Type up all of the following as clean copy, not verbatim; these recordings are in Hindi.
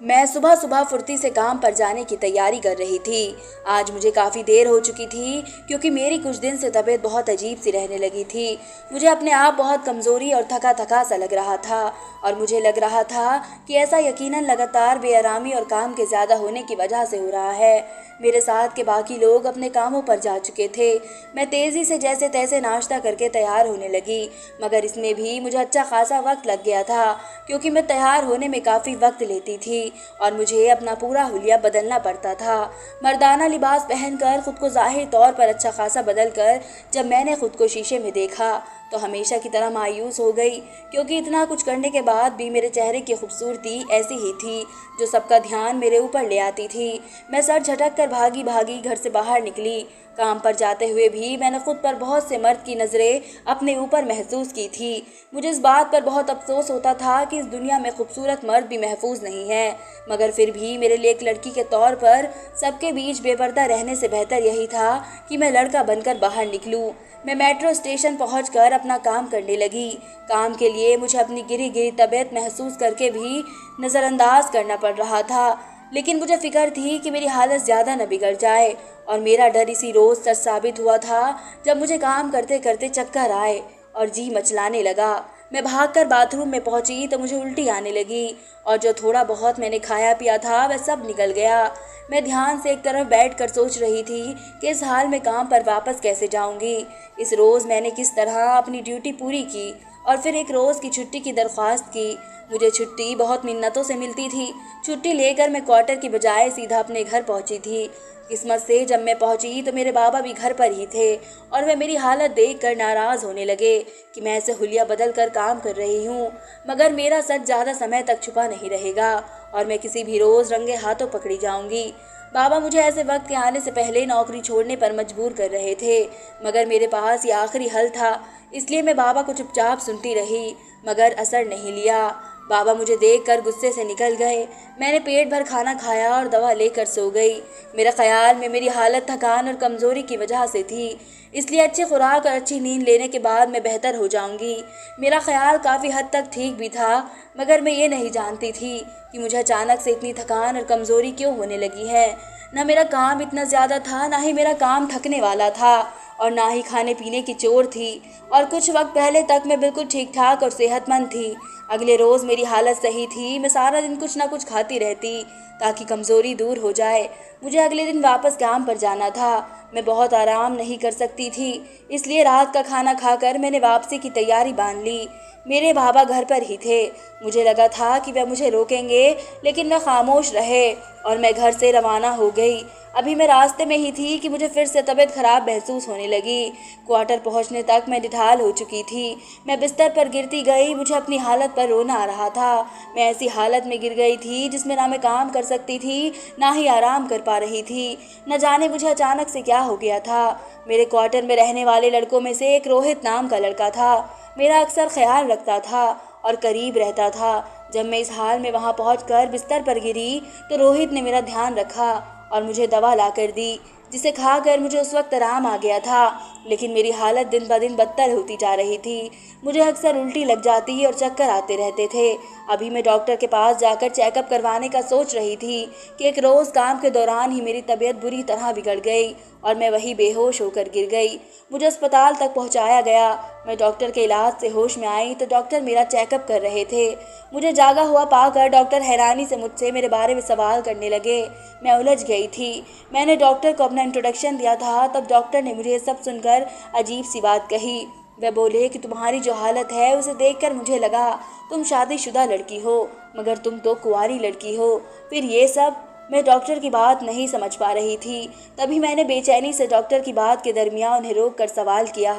मैं सुबह सुबह फुर्ती से काम पर जाने की तैयारी कर रही थी। आज मुझे काफ़ी देर हो चुकी थी क्योंकि मेरी कुछ दिन से तबीयत बहुत अजीब सी रहने लगी थी। मुझे अपने आप बहुत कमज़ोरी और थका थका सा लग रहा था और मुझे लग रहा था कि ऐसा यकीनन लगातार बेआरामी और काम के ज़्यादा होने की वजह से हो रहा है। मेरे साथ के बाकी लोग अपने कामों पर जा चुके थे। मैं तेज़ी से जैसे तैसे नाश्ता करके तैयार होने लगी, मगर इसमें भी मुझे अच्छा खासा वक्त लग गया था क्योंकि मैं तैयार होने में काफ़ी वक्त लेती थी और मुझे अपना पूरा हुलिया बदलना पड़ता था। मर्दाना लिबास पहनकर खुद को ज़ाहिर तौर पर अच्छा खासा बदल कर जब मैंने खुद को शीशे में देखा तो हमेशा की तरह मायूस हो गई, क्योंकि इतना कुछ करने के बाद भी मेरे चेहरे की खूबसूरती ऐसी ही थी जो सबका ध्यान मेरे ऊपर ले आती थी। मैं सर झटक कर भागी भागी घर से बाहर निकली। काम पर जाते हुए भी मैंने खुद पर बहुत से मर्द की नज़रें अपने ऊपर महसूस की थी। मुझे इस बात पर बहुत अफसोस होता था कि इस दुनिया में खूबसूरत मर्द भी महफूज नहीं है, मगर फिर भी मेरे लिए एक लड़की के तौर पर सबके बीच बेपर्दा रहने से बेहतर यही था कि मैं लड़का बनकर बाहर निकलूं। मैं मेट्रो स्टेशन पहुंचकर अपना काम करने लगी। काम के लिए मुझे अपनी गिरी गिरी तबीयत महसूस करके भी नज़रअंदाज करना पड़ रहा था, लेकिन मुझे फिक्र थी कि मेरी हालत ज़्यादा न बिगड़ जाए। और मेरा डर इसी रोज़ सच साबित हुआ था जब मुझे काम करते करते चक्कर आए और जी मचलाने लगा। मैं भागकर बाथरूम में पहुंची तो मुझे उल्टी आने लगी और जो थोड़ा बहुत मैंने खाया पिया था वह सब निकल गया। मैं ध्यान से एक तरफ बैठकर सोच रही थी कि इस हाल में काम पर वापस कैसे जाऊंगी। इस रोज़ मैंने किस तरह अपनी ड्यूटी पूरी की और फिर एक रोज़ की छुट्टी की दरख्वास्त की। मुझे छुट्टी बहुत मिन्नतों से मिलती थी। छुट्टी लेकर मैं क्वार्टर की बजाय सीधा अपने घर पहुंची थी। किस्मत से जब मैं पहुंची तो मेरे बाबा भी घर पर ही थे और वे मेरी हालत देखकर नाराज़ होने लगे कि मैं ऐसे हुलिया बदल कर काम कर रही हूँ। मगर मेरा सच ज़्यादा समय तक छुपा नहीं रहेगा और मैं किसी भी रोज़ रंगे हाथों पकड़ी जाऊंगी। बाबा मुझे ऐसे वक्त के आने से पहले नौकरी छोड़ने पर मजबूर कर रहे थे, मगर मेरे पास ये आखिरी हल था, इसलिए मैं बाबा को चुपचाप सुनती रही, मगर असर नहीं लिया। बाबा मुझे देखकर गुस्से से निकल गए। मैंने पेट भर खाना खाया और दवा लेकर सो गई। मेरे ख्याल में मेरी हालत थकान और कमज़ोरी की वजह से थी, इसलिए अच्छी खुराक और अच्छी नींद लेने के बाद मैं बेहतर हो जाऊंगी। मेरा ख्याल काफ़ी हद तक ठीक भी था, मगर मैं ये नहीं जानती थी कि मुझे अचानक से इतनी थकान और कमज़ोरी क्यों होने लगी है। न मेरा काम इतना ज़्यादा था, ना ही मेरा काम थकने वाला था और ना ही खाने पीने की चोट थी, और कुछ वक्त पहले तक मैं बिल्कुल ठीक ठाक और सेहतमंद थी। अगले रोज़ मेरी हालत सही थी। मैं सारा दिन कुछ ना कुछ खाती रहती ताकि कमज़ोरी दूर हो जाए। मुझे अगले दिन वापस काम पर जाना था। मैं बहुत आराम नहीं कर सकती थी, इसलिए रात का खाना खाकर मैंने वापसी की तैयारी बांध ली। मेरे बाबा घर पर ही थे। मुझे लगा था कि वह मुझे रोकेंगे, लेकिन वह खामोश रहे और मैं घर से रवाना हो गई। अभी मैं रास्ते में ही थी कि मुझे फिर से तबीयत खराब महसूस होने लगी। क्वार्टर पहुंचने तक मैं निढाल हो चुकी थी। मैं बिस्तर पर गिरती गई। मुझे अपनी हालत पर रोना आ रहा था। मैं ऐसी हालत में गिर गई थी जिसमें ना मैं काम कर सकती थी, ना ही आराम कर पा रही थी। न जाने मुझे अचानक से क्या हो गया था। मेरे क्वार्टर में रहने वाले लड़कों में से एक रोहित नाम का लड़का था। मेरा अक्सर ख्याल रखता था और करीब रहता था। जब मैं इस हाल में वहां पहुंचकर बिस्तर पर गिरी तो रोहित ने मेरा ध्यान रखा और मुझे दवा लाकर दी, जिसे खाकर मुझे उस वक्त आराम आ गया था। लेकिन मेरी हालत दिन ब दिन बदतर होती जा रही थी। मुझे अक्सर उल्टी लग जाती और चक्कर आते रहते थे। अभी मैं डॉक्टर के पास जाकर चेकअप करवाने का सोच रही थी कि एक रोज़ काम के दौरान ही मेरी तबीयत बुरी तरह बिगड़ गई और मैं वहीं बेहोश होकर गिर गई। मुझे अस्पताल तक पहुंचाया गया। मैं डॉक्टर के इलाज से होश में आई तो डॉक्टर मेरा चेकअप कर रहे थे। मुझे जागा हुआ पाकर डॉक्टर हैरानी से मुझसे मेरे बारे में सवाल करने लगे। मैं उलझ गई थी। मैंने डॉक्टर को अपना इंट्रोडक्शन दिया था, तब डॉक्टर ने मुझे सब सुनकर अजीब सी बात कही। वह बोले कि तुम्हारी जो हालत है उसे देखकर मुझे लगा तुम शादीशुदा लड़की हो, मगर तुम तो कुंवारी लड़की हो। फिर ये सब। मैं डॉक्टर की बात नहीं समझ पा रही थी। तभी मैंने बेचैनी से डॉक्टर की बात के दरमियान उन्हें रोक कर सवाल किया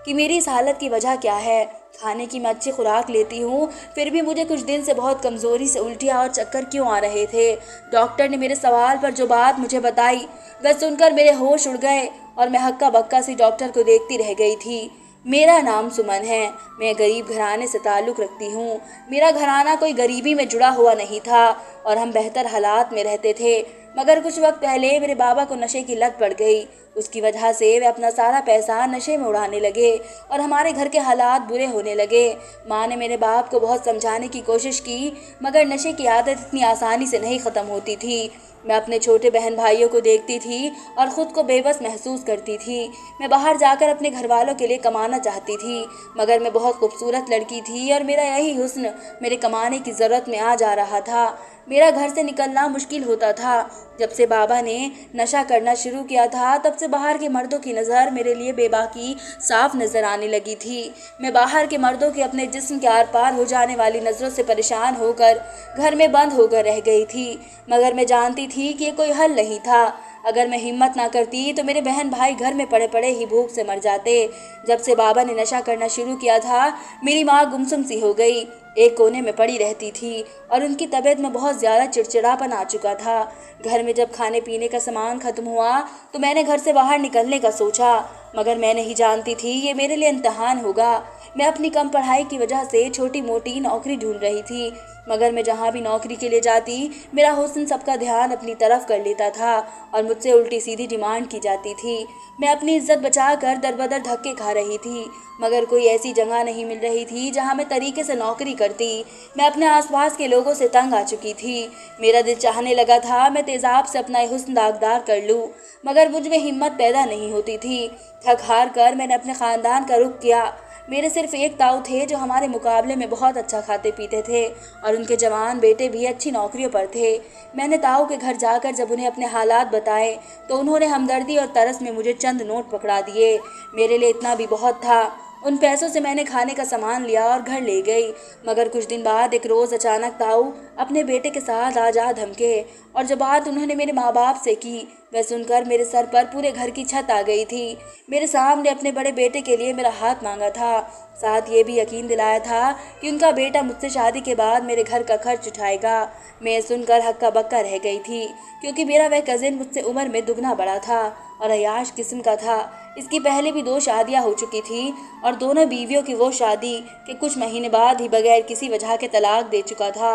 कि मेरी इस हालत की वजह क्या है। खाने की मैं अच्छी खुराक लेती हूँ, फिर भी मुझे कुछ दिन से बहुत कमज़ोरी से उल्टियाँ और चक्कर क्यों आ रहे थे। डॉक्टर ने मेरे सवाल पर जो बात मुझे बताई वह सुनकर मेरे होश उड़ गए और मैं हक्का बक्का सी डॉक्टर को देखती रह गई थी। मेरा नाम सुमन है। मैं गरीब घराने से ताल्लुक़ रखती हूँ। मेरा घराना कोई गरीबी में जुड़ा हुआ नहीं था और हम बेहतर हालात में रहते थे, मगर कुछ वक्त पहले मेरे बाबा को नशे की लत पड़ गई। उसकी वजह से वे अपना सारा पैसा नशे में उड़ाने लगे और हमारे घर के हालात बुरे होने लगे। माँ ने मेरे बाप को बहुत समझाने की कोशिश की, मगर नशे की आदत इतनी आसानी से नहीं ख़त्म होती थी। मैं अपने छोटे बहन भाइयों को देखती थी और ख़ुद को बेबस महसूस करती थी। मैं बाहर जाकर अपने घर वालों के लिए कमाना चाहती थी, मगर मैं बहुत खूबसूरत लड़की थी और मेरा यही हुस्न मेरे कमाने की ज़रूरत में आ जा रहा था। मेरा घर से निकलना मुश्किल होता था। जब से बाबा ने नशा करना शुरू किया था, तब से बाहर के मर्दों की नज़र मेरे लिए बेबाकी साफ नज़र आने लगी थी। मैं बाहर के मर्दों के अपने जिस्म के आर पार हो जाने वाली नज़रों से परेशान होकर घर में बंद होकर रह गई थी, मगर मैं जानती थी कि ये कोई हल नहीं था। अगर मैं हिम्मत ना करती तो मेरे बहन भाई घर में पड़े पड़े ही भूख से मर जाते। जब से बाबा ने नशा करना शुरू किया था, मेरी माँ गुमसुम सी हो गई, एक कोने में पड़ी रहती थी और उनकी तबीयत में बहुत ज़्यादा चिड़चिड़ापन आ चुका था। घर में जब खाने पीने का सामान ख़त्म हुआ तो मैंने घर से बाहर निकलने का सोचा, मगर मैं नहीं जानती थी ये मेरे लिए इम्तहान होगा। मैं अपनी कम पढ़ाई की वजह से छोटी मोटी नौकरी ढूंढ रही थी, मगर मैं जहाँ भी नौकरी के लिए जाती मेरा हुस्न सबका ध्यान अपनी तरफ कर लेता था और मुझसे उल्टी सीधी डिमांड की जाती थी। मैं अपनी इज्जत बचाकर दरबदर धक्के खा रही थी, मगर कोई ऐसी जगह नहीं मिल रही थी जहाँ मैं तरीके से नौकरी करती। मैं अपने आसपास के लोगों से तंग आ चुकी थी। मेरा दिल चाहने लगा था मैं तेज़ाब से अपना हुस्न दागदार कर लूँ, मगर मुझ में हिम्मत पैदा नहीं होती थी। थक हार कर मैंने अपने ख़ानदान का रुख किया। मेरे सिर्फ एक ताऊ थे जो हमारे मुकाबले में बहुत अच्छा खाते पीते थे और उनके जवान बेटे भी अच्छी नौकरियों पर थे। मैंने ताऊ के घर जाकर जब उन्हें अपने हालात बताए तो उन्होंने हमदर्दी और तरस में मुझे चंद नोट पकड़ा दिए। मेरे लिए इतना भी बहुत था। उन पैसों से मैंने खाने का सामान लिया और घर ले गई, मगर कुछ दिन बाद एक रोज़ अचानक ताऊ अपने बेटे के साथ आ जा धमके और जब बात उन्होंने मेरे माँ बाप से की, वह सुनकर मेरे सर पर पूरे घर की छत आ गई थी। मेरे सामने अपने बड़े बेटे के लिए मेरा हाथ मांगा था, साथ ये भी यकीन दिलाया था कि उनका बेटा मुझसे शादी के बाद मेरे घर का खर्च उठाएगा। मैं सुनकर हक्का बक्का रह गई थी, क्योंकि मेरा वह कज़िन मुझसे उम्र में दुगना बड़ा था और अयाश किस्म का था। इसकी पहले भी 2 शादियां हो चुकी थी और दोनों बीवियों की वो शादी के कुछ महीने बाद ही बगैर किसी वजह के तलाक दे चुका था।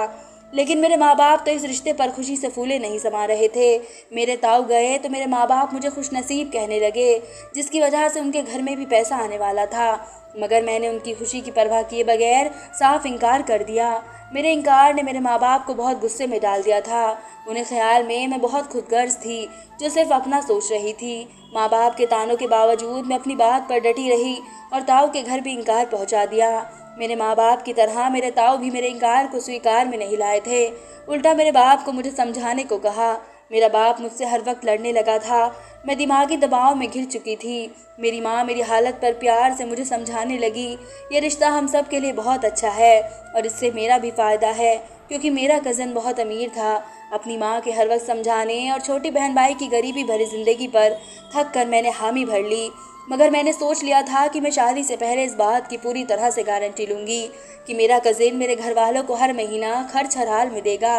लेकिन मेरे माँ बाप तो इस रिश्ते पर खुशी से फूले नहीं समा रहे थे। मेरे ताऊ गए तो मेरे माँ बाप मुझे खुशनसीब कहने लगे, जिसकी वजह से उनके घर में भी पैसा आने वाला था, मगर मैंने उनकी खुशी की परवाह किए बगैर साफ इनकार कर दिया। मेरे इनकार ने मेरे माँ बाप को बहुत गुस्से में डाल दिया था। उन्हें ख्याल में मैं बहुत खुदगर्ज थी जो सिर्फ अपना सोच रही थी। माँ बाप के तानों के बावजूद मैं अपनी बात पर डटी रही और ताऊ के घर भी इनकार पहुँचा दिया। मेरे माँ बाप की तरह मेरे ताऊ भी मेरे इनकार को स्वीकार में नहीं लाए थे, उल्टा मेरे बाप को मुझे समझाने को कहा। मेरा बाप मुझसे हर वक्त लड़ने लगा था। मैं दिमागी दबाव में घिर चुकी थी। मेरी माँ मेरी हालत पर प्यार से मुझे समझाने लगी, ये रिश्ता हम सब के लिए बहुत अच्छा है और इससे मेरा भी फ़ायदा है, क्योंकि मेरा कज़न बहुत अमीर था। अपनी माँ के हर वक्त समझाने और छोटी बहन भाई की गरीबी भरी ज़िंदगी पर थक कर मैंने हामी भर ली, मगर मैंने सोच लिया था कि मैं शादी से पहले इस बात की पूरी तरह से गारंटी लूँगी कि मेरा कज़िन मेरे घर वालों को हर महीना खर्च हर हाल में देगा।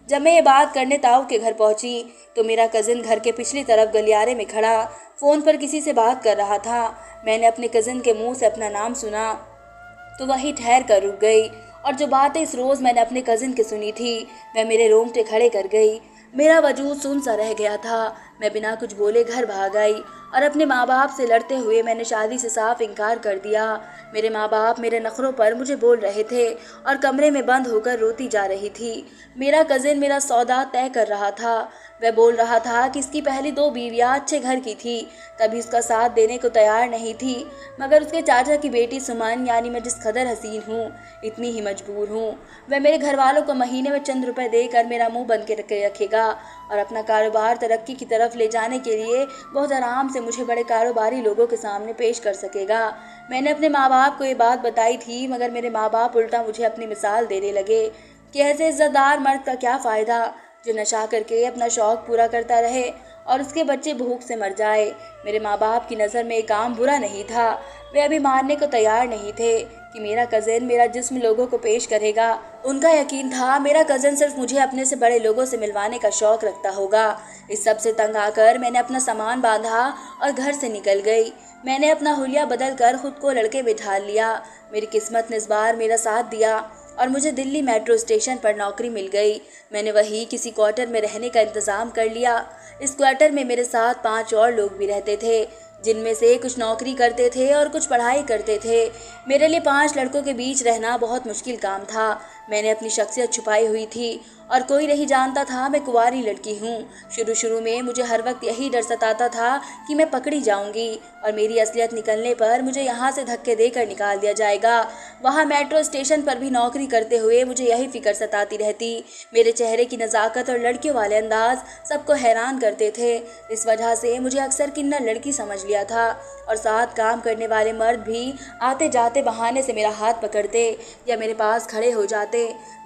जब मैं ये बात करने ताऊ के घर पहुंची तो मेरा कज़िन घर के पिछली तरफ गलियारे में खड़ा फ़ोन पर किसी से बात कर रहा था। मैंने अपने कज़िन के मुंह से अपना नाम सुना तो वही ठहर कर रुक गई, और जो बातें इस रोज़ मैंने अपने कज़िन की सुनी थी वह मेरे रोंगटे खड़े कर गई। मेरा वजूद सुन सा रह गया था। मैं बिना कुछ बोले घर भाग आई और अपने माँ बाप से लड़ते हुए मैंने शादी से साफ इनकार कर दिया। मेरे माँ बाप मेरे नखरों पर मुझे बोल रहे थे और कमरे में बंद होकर रोती जा रही थी। मेरा कज़िन मेरा सौदा तय कर रहा था। वह बोल रहा था कि इसकी पहली 2 बीवियाँ अच्छे घर की थी, तभी उसका साथ देने को तैयार नहीं थी, मगर उसके चाचा की बेटी सुमन, यानी मैं जिस कदर हसीन हूँ, इतनी ही मजबूर हूँ। वह मेरे घर वालों को महीने में चंद रुपए देकर मेरा मुंह बंद के रखेगा और अपना कारोबार तरक्की की तरफ ले जाने के लिए बहुत आराम से मुझे बड़े कारोबारी लोगों के सामने पेश कर सकेगा। मैंने अपने माँ बाप को ये बात बताई थी, मगर मेरे माँ बाप उल्टा मुझे अपनी मिसाल देने लगे कि ऐसे इज्जतदार मर्द का क्या फ़ायदा जो नशा करके अपना शौक़ पूरा करता रहे और उसके बच्चे भूख से मर जाए। मेरे माँ बाप की नज़र में एक काम बुरा नहीं था। वे अभी मानने को तैयार नहीं थे कि मेरा कज़न मेरा जिस्म लोगों को पेश करेगा। उनका यकीन था मेरा कज़न सिर्फ मुझे अपने से बड़े लोगों से मिलवाने का शौक़ रखता होगा। इस सब से तंग आकर मैंने अपना सामान बांधा और घर से निकल गई। मैंने अपना हुलिया बदल कर खुद को लड़के में ढाल लिया। मेरी किस्मत ने इस बार मेरा साथ दिया और मुझे दिल्ली मेट्रो स्टेशन पर नौकरी मिल गई। मैंने वहीं किसी क्वार्टर में रहने का इंतज़ाम कर लिया। इस क्वार्टर में मेरे साथ 5 और लोग भी रहते थे, जिनमें से कुछ नौकरी करते थे और कुछ पढ़ाई करते थे। मेरे लिए 5 लड़कों के बीच रहना बहुत मुश्किल काम था। मैंने अपनी शख्सियत छुपाई हुई थी और कोई नहीं जानता था मैं कुंवारी लड़की हूँ। शुरू में मुझे हर वक्त यही डर सताता था कि मैं पकड़ी जाऊंगी और मेरी असलियत निकलने पर मुझे यहाँ से धक्के देकर निकाल दिया जाएगा। वहाँ मेट्रो स्टेशन पर भी नौकरी करते हुए मुझे यही फिक्र सताती रहती। मेरे चेहरे की नज़ाकत और लड़कियों वाले अंदाज सबको हैरान करते थे। इस वजह से मुझे अक्सर किन्नर लड़की समझ लिया था और साथ काम करने वाले मर्द भी आते जाते बहाने से मेरा हाथ पकड़ते या मेरे पास खड़े हो जाते।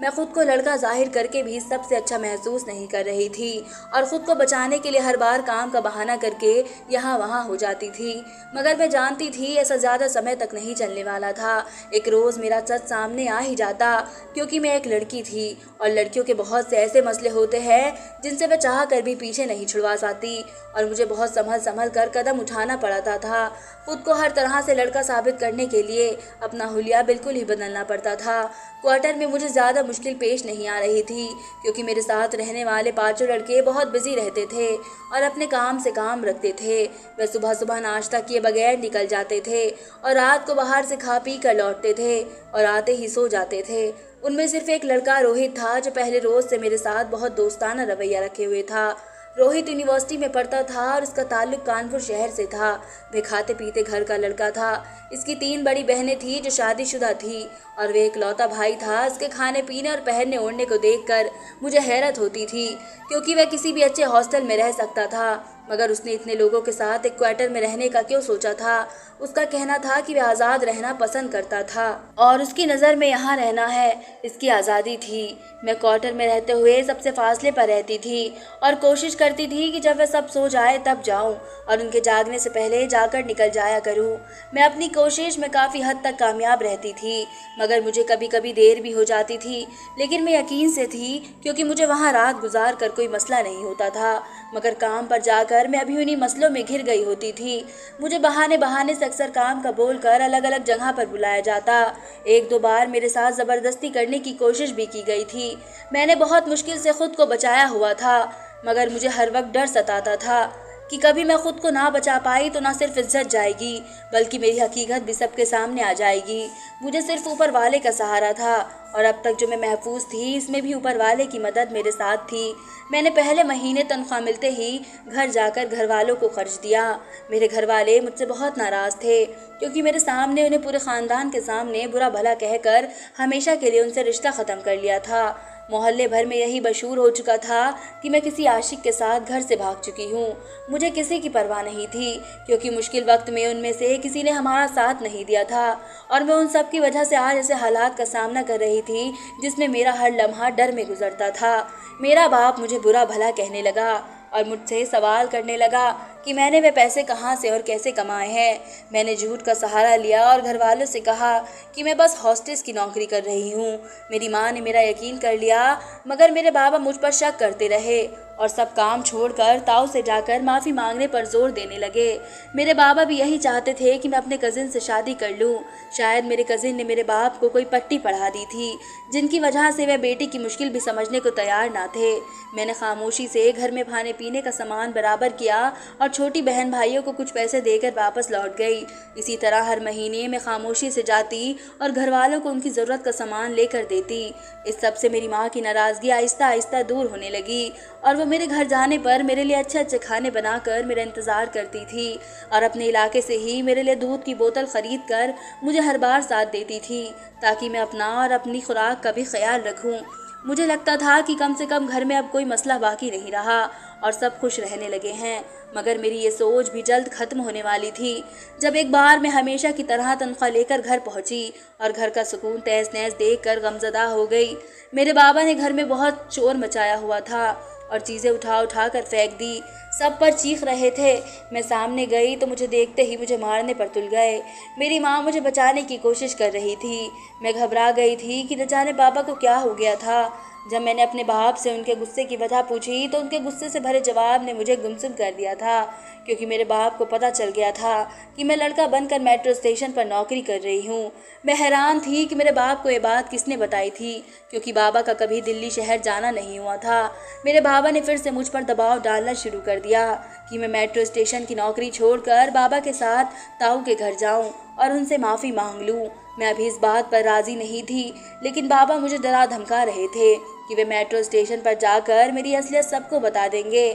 मैं खुद को लड़का जाहिर करके भी सबसे अच्छा महसूस नहीं कर रही थी और खुद को बचाने के लिए हर बार काम का बहाना करके यहाँ वहाँ हो जाती थी। मगर मैं जानती थी ऐसा ज़्यादा समय तक नहीं चलने वाला था। एक रोज़ मेरा सच सामने आ ही जाता, क्योंकि मैं एक लड़की थी और लड़कियों के बहुत से ऐसे मसले होते हैं जिनसे मैं चाह कर भी पीछे नहीं छुड़वा पाती और मुझे बहुत संभल कर कदम उठाना पड़ता था। खुद को हर तरह से लड़का साबित करने के लिए अपना हुलिया बिल्कुल ही बदलना पड़ता था। क्वार्टर में मुझे ज़्यादा मुश्किल पेश नहीं आ रही थी, क्योंकि मेरे साथ रहने वाले 5 लड़के बहुत बिजी रहते थे और अपने काम से काम रखते थे। वे सुबह नाश्ता किए बगैर निकल जाते थे और रात को बाहर से खा पी कर लौटते थे और आते ही सो जाते थे। उनमें सिर्फ एक लड़का रोहित था जो पहले रोज़ से मेरे साथ बहुत दोस्ताना रवैया रखे हुए था। रोहित यूनिवर्सिटी में पढ़ता था और इसका ताल्लुक कानपुर शहर से था। वह खाते पीते घर का लड़का था। इसकी 3 बड़ी बहनें थी जो शादीशुदा थी और वह इकलौता भाई था। इसके खाने पीने और पहनने ओढ़ने को देखकर मुझे हैरत होती थी, क्योंकि वह किसी भी अच्छे हॉस्टल में रह सकता था, मगर उसने इतने लोगों के साथ एक क्वार्टर में रहने का क्यों सोचा था। उसका कहना था कि वह आज़ाद रहना पसंद करता था और उसकी नज़र में यहाँ रहना है इसकी आज़ादी थी। मैं क्वार्टर में रहते हुए सबसे फासले पर रहती थी और कोशिश करती थी कि जब वह सब सो जाए तब जाऊं और उनके जागने से पहले जाकर निकल जाया करूं। मैं अपनी कोशिश में काफ़ी हद तक कामयाब रहती थी, मगर मुझे कभी कभी देर भी हो जाती थी, लेकिन मैं यकीन से थी, क्योंकि मुझे वहाँ रात गुजार कर कोई मसला नहीं होता था। मगर काम पर जाकर मैं अभी उन्हीं मसलों में घिर गई होती थी। मुझे बहाने से अक्सर काम का बोलकर अलग अलग जगह पर बुलाया जाता। 1-2 बार मेरे साथ ज़बरदस्ती करने की कोशिश भी की गई थी। मैंने बहुत मुश्किल से खुद को बचाया हुआ था, मगर मुझे हर वक्त डर सताता था कि कभी मैं खुद को ना बचा पाई तो ना सिर्फ इज्जत जाएगी, बल्कि मेरी हकीकत भी सबके सामने आ जाएगी। मुझे सिर्फ ऊपर वाले का सहारा था और अब तक जो मैं महफूज थी इसमें भी ऊपर वाले की मदद मेरे साथ थी। मैंने पहले महीने तनख्वाह मिलते ही घर जाकर घर वालों को खर्च दिया। मेरे घर वाले मुझसे बहुत नाराज़ थे, क्योंकि मेरे सामने उन्हें पूरे ख़ानदान के सामने बुरा भला कहकर हमेशा के लिए उनसे रिश्ता ख़त्म कर लिया था। मोहल्ले भर में यही मशहूर हो चुका था कि मैं किसी आशिक के साथ घर से भाग चुकी हूँ। मुझे किसी की परवाह नहीं थी, क्योंकि मुश्किल वक्त में उनमें से किसी ने हमारा साथ नहीं दिया था और मैं उन सब की वजह से आज ऐसे हालात का सामना कर रही थी जिसमें मेरा हर लम्हा डर में गुजरता था। मेरा बाप मुझे बुरा भला कहने लगा और मुझसे सवाल करने लगा कि मैंने वे पैसे कहाँ से और कैसे कमाए हैं। मैंने झूठ का सहारा लिया और घर वालों से कहा कि मैं बस हॉस्टेस की नौकरी कर रही हूँ। मेरी माँ ने मेरा यकीन कर लिया, मगर मेरे बाबा मुझ पर शक करते रहे और सब काम छोड़कर ताऊ से जाकर माफ़ी मांगने पर जोर देने लगे। मेरे बाबा भी यही चाहते थे कि मैं अपने कज़िन से शादी कर लूँ। शायद मेरे कज़िन ने मेरे बाप को कोई पट्टी पढ़ा दी थी, जिनकी वजह से वह बेटी की मुश्किल भी समझने को तैयार ना थे। मैंने खामोशी से घर में खाने पीने का सामान बराबर किया और छोटी बहन भाइयों को कुछ पैसे देकर वापस लौट गई। इसी तरह हर महीने मैं खामोशी से जाती और घर वालों को उनकी ज़रूरत का सामान लेकर देती। इस सब से मेरी माँ की नाराज़गी आहिस्ता आहिस्ता दूर होने लगी और वो मेरे घर जाने पर मेरे लिए अच्छे अच्छे खाने बनाकर मेरा इंतज़ार करती थी और अपने इलाके से ही मेरे लिए दूध की बोतल ख़रीद कर मुझे हर बार साथ देती थी, ताकि मैं अपना और अपनी खुराक का भी ख्याल रखूं। मुझे लगता था कि कम से कम घर में अब कोई मसला बाकी नहीं रहा और सब खुश रहने लगे हैं, मगर मेरी ये सोच भी जल्द ख़त्म होने वाली थी जब एक बार मैं हमेशा की तरह तनख्वाह लेकर घर पहुंची और घर का सुकून तहस नहस देख कर गमज़दा हो गई। मेरे बाबा ने घर में बहुत शोर मचाया हुआ था और चीज़ें उठा कर फेंक दी। सब पर चीख रहे थे। मैं सामने गई तो मुझे देखते ही मुझे मारने पर तुल गए। मेरी माँ मुझे बचाने की कोशिश कर रही थी। मैं घबरा गई थी कि न जाने बाबा को क्या हो गया था। जब मैंने अपने बाप से उनके गुस्से की वजह पूछी तो उनके गुस्से से भरे जवाब ने मुझे गुमसुम कर दिया था, क्योंकि मेरे बाप को पता चल गया था कि मैं लड़का बनकर मेट्रो स्टेशन पर नौकरी कर रही हूँ। मैं हैरान थी कि मेरे बाप को ये बात किसने बताई थी, क्योंकि बाबा का कभी दिल्ली शहर जाना नहीं हुआ था। मेरे बाबा ने फिर से मुझ पर दबाव डालना शुरू कर दिया कि मैं मेट्रो स्टेशन की नौकरी छोड़कर बाबा के साथ ताऊ के घर जाऊं और उनसे माफ़ी मांग लूं। मैं अभी इस बात पर राज़ी नहीं थी, लेकिन बाबा मुझे डरा धमका रहे थे कि वे मेट्रो स्टेशन पर जाकर मेरी असलियत सबको बता देंगे।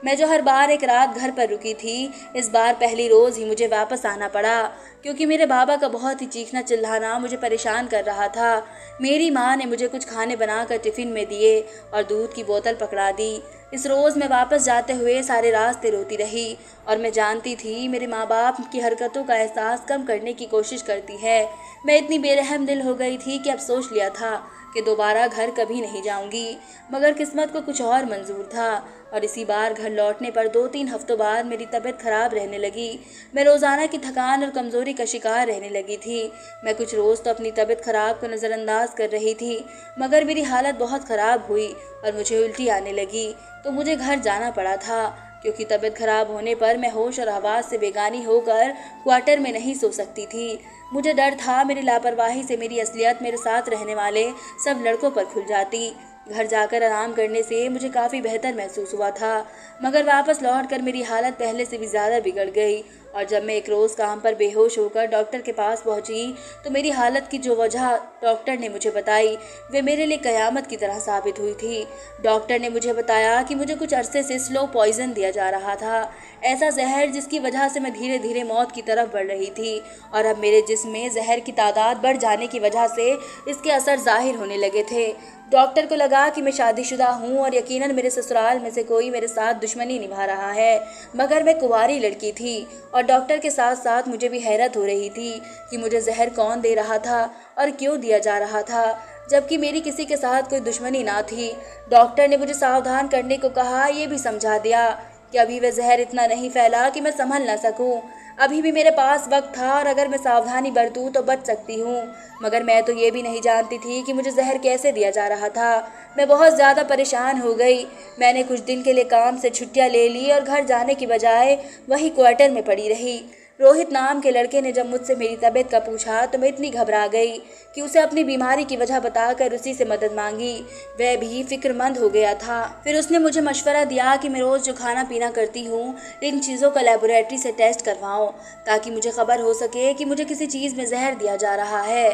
मैं जो हर बार एक रात घर पर रुकी थी, इस बार पहली रोज़ ही मुझे वापस आना पड़ा, क्योंकि मेरे बाबा का बहुत ही चीखना चिल्लाना मुझे परेशान कर रहा था। मेरी माँ ने मुझे कुछ खाने बनाकर टिफ़िन में दिए और दूध की बोतल पकड़ा दी। इस रोज़ मैं वापस जाते हुए सारे रास्ते रोती रही और मैं जानती थी मेरे माँ बाप की हरकतों का एहसास कम करने की कोशिश करती है। मैं इतनी बेरहम दिल हो गई थी कि अब सोच लिया था कि दोबारा घर कभी नहीं जाऊंगी, मगर किस्मत को कुछ और मंजूर था और इसी बार घर लौटने पर 2-3 हफ्तों बाद मेरी तबीयत खराब रहने लगी। मैं रोज़ाना की थकान और कमज़ोरी का शिकार रहने लगी थी। मैं कुछ रोज़ तो अपनी तबीयत खराब को नज़रअंदाज कर रही थी, मगर मेरी हालत बहुत ख़राब हुई और मुझे उल्टी आने लगी, तो मुझे घर जाना पड़ा था, क्योंकि तबीयत खराब होने पर मैं होश और आवाज़ से बेगानी होकर क्वार्टर में नहीं सो सकती थी। मुझे डर था मेरी लापरवाही से मेरी असलियत मेरे साथ रहने वाले सब लड़कों पर खुल जाती। घर जाकर आराम करने से मुझे काफ़ी बेहतर महसूस हुआ था, मगर वापस लौटकर मेरी हालत पहले से भी ज़्यादा बिगड़ गई और जब मैं एक रोज़ काम पर बेहोश होकर डॉक्टर के पास पहुंची तो मेरी हालत की जो वजह डॉक्टर ने मुझे बताई वे मेरे लिए क़यामत की तरह साबित हुई थी। डॉक्टर ने मुझे बताया कि मुझे कुछ अरसे से स्लो पॉइज़न दिया जा रहा था, ऐसा जहर जिसकी वजह से मैं धीरे धीरे मौत की तरफ बढ़ रही थी और अब मेरे जिस्म में जहर की तादाद बढ़ जाने की वजह से इसके असर ज़ाहिर होने लगे थे। डॉक्टर को लगा कि मैं शादीशुदा हूँ और यकीनन मेरे ससुराल में से कोई मेरे साथ दुश्मनी निभा रहा है, मगर मैं कुंवारी लड़की थी और डॉक्टर के साथ साथ मुझे भी हैरत हो रही थी कि मुझे जहर कौन दे रहा था और क्यों दिया जा रहा था, जबकि मेरी किसी के साथ कोई दुश्मनी ना थी। डॉक्टर ने मुझे सावधान करने को कहा, ये भी समझा दिया कि अभी वह जहर इतना नहीं फैला कि मैं संभल ना सकूं। अभी भी मेरे पास वक्त था और अगर मैं सावधानी बरतूं तो बच सकती हूँ, मगर मैं तो ये भी नहीं जानती थी कि मुझे जहर कैसे दिया जा रहा था। मैं बहुत ज़्यादा परेशान हो गई। मैंने कुछ दिन के लिए काम से छुट्टियाँ ले ली और घर जाने की बजाय वही क्वार्टर में पड़ी रही। रोहित नाम के लड़के ने जब मुझसे मेरी तबीयत का पूछा तो मैं इतनी घबरा गई कि उसे अपनी बीमारी की वजह बताकर उसी से मदद मांगी। वह भी फिक्रमंद हो गया था। फिर उसने मुझे मशवरा दिया कि मैं रोज़ जो खाना पीना करती हूँ इन चीज़ों का लेबोरेटरी से टेस्ट करवाऊँ, ताकि मुझे खबर हो सके कि मुझे किसी चीज़ में जहर दिया जा रहा है।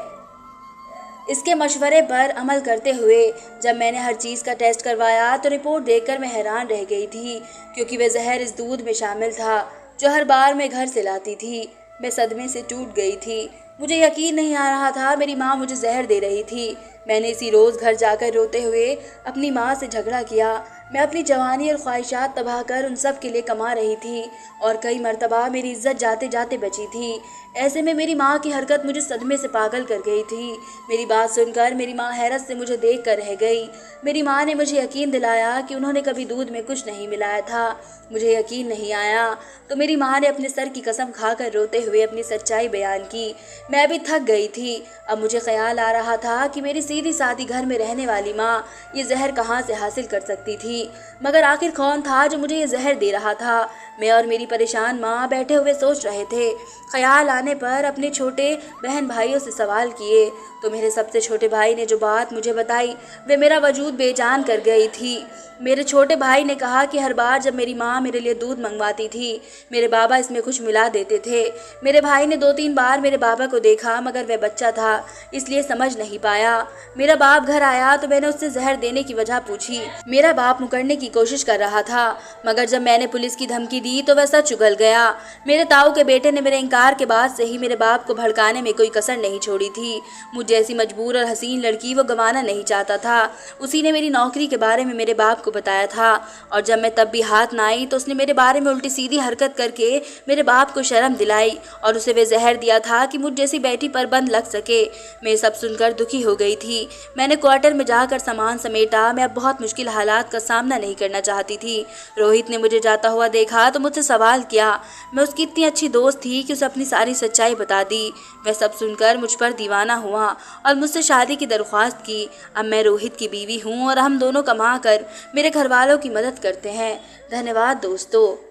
इसके मशवरे पर अमल करते हुए जब मैंने हर चीज़ का टेस्ट करवाया तो रिपोर्ट देखकर मैं हैरान रह गई थी, क्योंकि वह जहर इस दूध में शामिल था जो हर बार मैं घर से लाती थी। मैं सदमे से टूट गई थी। मुझे यकीन नहीं आ रहा था मेरी माँ मुझे जहर दे रही थी। मैंने इसी रोज़ घर जाकर रोते हुए अपनी माँ से झगड़ा किया। मैं अपनी जवानी और ख्वाहिशात तबाह कर उन सब के लिए कमा रही थी और कई मर्तबा मेरी इज्जत जाते जाते बची थी। ऐसे में मेरी माँ की हरकत मुझे सदमे से पागल कर गई थी। मेरी बात सुनकर मेरी माँ हैरत से मुझे देख कर रह गई। मेरी माँ ने मुझे यकीन दिलाया कि उन्होंने कभी दूध में कुछ नहीं मिलाया था। मुझे यकीन नहीं आया तो मेरी माँ ने अपने सर की कसम खाकर रोते हुए अपनी सच्चाई बयान की। मैं भी थक गई थी। अब मुझे ख्याल आ रहा था कि मेरी सीधी सादी घर में रहने वाली माँ ये जहर कहाँ से हासिल कर सकती थी, मगर आखिर कौन था जो मुझे ये जहर दे रहा था। मैं और मेरी परेशान माँ बैठे हुए सोच रहे थे। ख्याल आने पर अपने छोटे बहन भाइयों से सवाल किए तो मेरे सबसे छोटे भाई ने जो बात मुझे बताई वे मेरा वजूद बेजान कर गई थी। मेरे छोटे भाई ने कहा कि हर बार जब मेरी माँ मेरे लिए दूध मंगवाती थी मेरे बाबा इसमें कुछ मिला देते थे। मेरे भाई ने 2-3 बार मेरे बाबा को देखा, मगर वह बच्चा था इसलिए समझ नहीं पाया। मेरा बाप घर आया तो मैंने उससे जहर देने की वजह पूछी। मेरा बाप मुकरने की कोशिश कर रहा था, मगर जब मैंने पुलिस की धमकी दी तो वह सच उगल गया। मेरे ताऊ के बेटे ने मेरे इनकार के बाद से ही मेरे बाप को भड़काने में कोई कसर नहीं छोड़ी थी। मुझ जैसी मजबूर और हसीन लड़की वो गंवाना नहीं चाहता था। उसी ने मेरी नौकरी के बारे में मेरे बाप को बताया था और जब मैं तब भी हाथ ना आई तो उसने मेरे बारे में उल्टी सीधी हरकत करके मेरे बाप को शर्म दिलाई और उसे वे जहर दिया था कि मुझ जैसी बेटी पर बंद लग सके। मैं सब सुनकर दुखी हो गई थी। थी। मैंने क्वार्टर में जाकर सामान समेटा। मैं अब बहुत मुश्किल हालात का सामना नहीं करना चाहती थी। रोहित ने मुझे जाता हुआ देखा तो मुझसे सवाल किया। मैं उसकी इतनी अच्छी दोस्त थी कि उसे अपनी सारी सच्चाई बता दी। वह सब सुनकर मुझ पर दीवाना हुआ और मुझसे शादी की दरख्वास्त की। अब मैं रोहित की बीवी हूँ और हम दोनों कमा कर मेरे घर वालों की मदद करते हैं। धन्यवाद दोस्तों।